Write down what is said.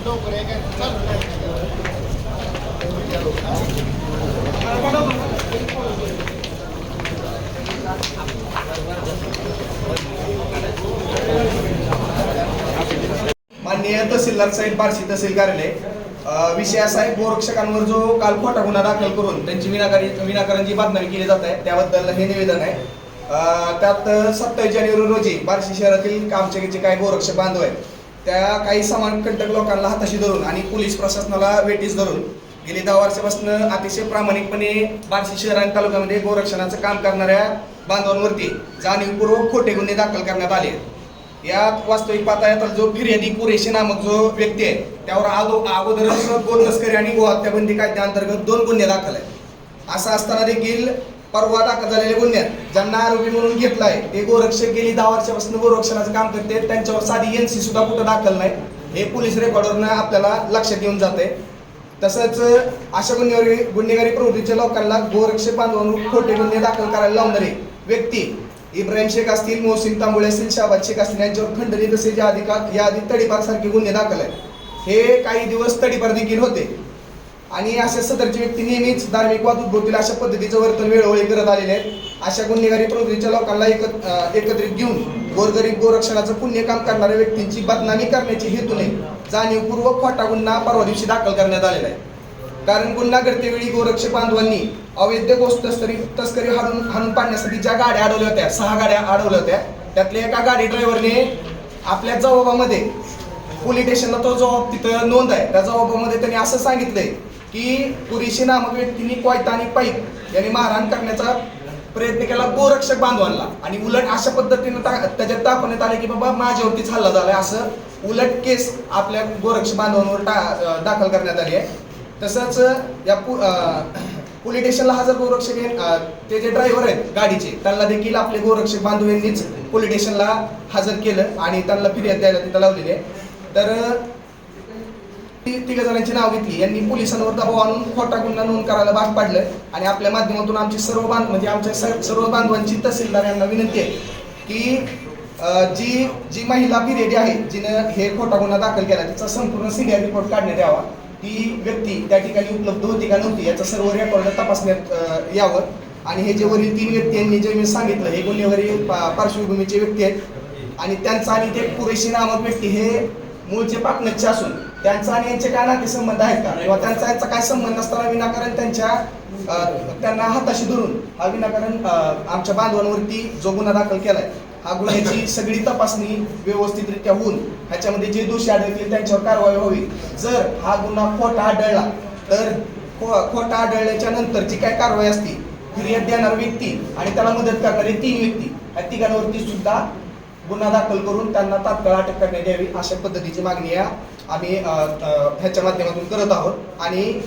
माननीय तहसीलदार साहेब, बार्शी तहसील कार्यालय. विषय असा आहे, गोरक्षकांवर जो काल खोटा गुन्हा दाखल करून त्यांची विनाकारण जी बदनामी केली जात आहे त्याबद्दल हे निवेदन आहे. त्यात 27 जानेवारी रोजी बार्शी शहरातील आमचे जे काही गोरक्षक बांधव आहेत त्या काही समाजकंटक लोकांना हाताशी धरून आणि पोलीस प्रशासनाला वेटीस धरून गेली 10 वर्षापासून अतिशय प्रामाणिकपणे बार्शी शहर आणि तालुक्यामध्ये गोरक्षणाचं काम करणाऱ्या बांधवांवरती जाणीवपूर्वक खोटे गुन्हे दाखल करण्यात आले. यात वास्तविक पाहता तर जो फिर्यादी कुरेशी नामक जो व्यक्ती आहे त्यावर अगोदरच गो तस्करी आणि गो हत्याबंदी कायद्याअंतर्गत 2 गुन्हे दाखल आहेत. असं असताना देखील परवा दाखल झालेल्या गुन्ह्यात ज्यांना आरोपी म्हणून घेतला आहे ते गोरक्षक गेली 10 वर्षापासून गोरक्षणाचं काम करते, त्यांच्यावर साधी NC सुद्धा कुठं दाखल नाही. हे पोलीस रेकॉर्डवरनं आपल्याला लक्षात येऊन जाते. तसंच अशा गुन्हेगारी प्रवृत्तीच्या लोकांना गोरक्षक बांधवांवर खोटे गुन्हे दाखल करायला लावणारे व्यक्ती इब्राहिम शेख असतील, मोहसिन तांबोळे असतील, शाहबाज शेख असतील यांच्यावर खंडणी तसेच याआधी तडीपार सारखे गुन्हे दाखल आहेत. हे काही दिवस तडीपार देखील होते आणि अशा सदरचे व्यक्ती नेहमीच धार्मिक वाद उद्भवतील अशा पद्धतीचं वर्तन वेळोवेळी करत आलेले आहेत. अशा गुन्हेगारी प्रवृत्तीच्या लोकांना एकत्रित घेऊन गोरगरीब गोरक्षणाचं पुण्य काम करणाऱ्या व्यक्तींची बदनामी करण्याची हेतूने जाणीवपूर्वक खोटा गुन्हा परवा दिवशी दाखल करण्यात आलेला आहे. कारण गुन्हा घडतेवेळी गोरक्षक बांधवांनी अवैध गोष्ट तस्करी हाणून पाडण्यासाठी ज्या गाड्या अडवल्या होत्या, 6 गाड्या अडवल्या होत्या, त्यातल्या एका गाडी ड्रायव्हरने आपल्या जबाबामध्ये पोलीस स्टेशनला तो जबाब तिथं नोंद आहे, त्या जबाबामध्ये त्यांनी असं सांगितलंय की कुरेशी नामक व्यक्तीने कोयता आणि पाईप यांनी मारहाण करण्याचा प्रयत्न केला गोरक्षक बांधवांना आणि उलट अशा पद्धतीने त्याच्यात दाखवण्यात आले की बाबा माझ्यावरतीच हल्ला झालाय, असं उलट केस आपल्या गोरक्षक बांधवांवर दाखल करण्यात आली आहे. तसंच या पोलीस स्टेशनला हजर गोरक्षक ते जे ड्रायव्हर आहेत गाडीचे त्यांना देखील आपले गोरक्षक बांधव यांनीच पोलीस स्टेशनला हजर केलं आणि त्यांना फिर्याद द्यायला तिथं लावलेली आहे. तर 3 जणांची नाव घेतली, यांनी पोलिसांवर दबाव आणून खोटा गुन्हा नोंद करायला भाग पाडलं आणि आपल्या माध्यमातून आमची आमच्या सर्व बांधवांची तहसीलदार यांना विनंती आहे की जी महिला फिर्यादी आहे जिनं हे खोटा गुन्हा दाखल केला तिचा संपूर्ण सीनियर रिपोर्ट काढण्यात यावा. ती व्यक्ती त्या ठिकाणी उपलब्ध होती का नव्हती याचं सर्व रेकॉर्ड तपासण्यात यावं आणि हे जे वरील 3 व्यक्ती यांनी जे मी सांगितलं हे गुन्हेगारी पार्श्वभूमीचे व्यक्ती आहेत आणि त्यांचा आणि ते कुरेशी नामक व्यक्ती हे मूळचे पाटणचे असून त्यांचा आणि यांचे काय नातेसंबंध आहेत का किंवा त्यांचा यांचा काय संबंध असताना विनाकारण त्यांना हाताशी धरून हा विनाकारण आमच्या बांधवांवरती जो गुन्हा दाखल केलाय हा गुन्ह्याची सगळी तपासणी व्यवस्थितरित्या होऊन ह्याच्यामध्ये जे दोषी आढळतील त्यांच्यावर कारवाई व्हावी. जर हा गुन्हा खोटा आढळला तर खोटा आढळल्याच्या नंतर जी काय कारवाई असते फिर्याद देणारा व्यक्ती आणि त्याला मदत करणारे 3 व्यक्ती या तिघांवरती सुद्धा गुन्हा दाखल करून त्यांना तात्काळ अटक करण्यात यावी अशा पद्धतीची मागणी आम्ही ह्याच्या माध्यमातून करत आहोत. आणि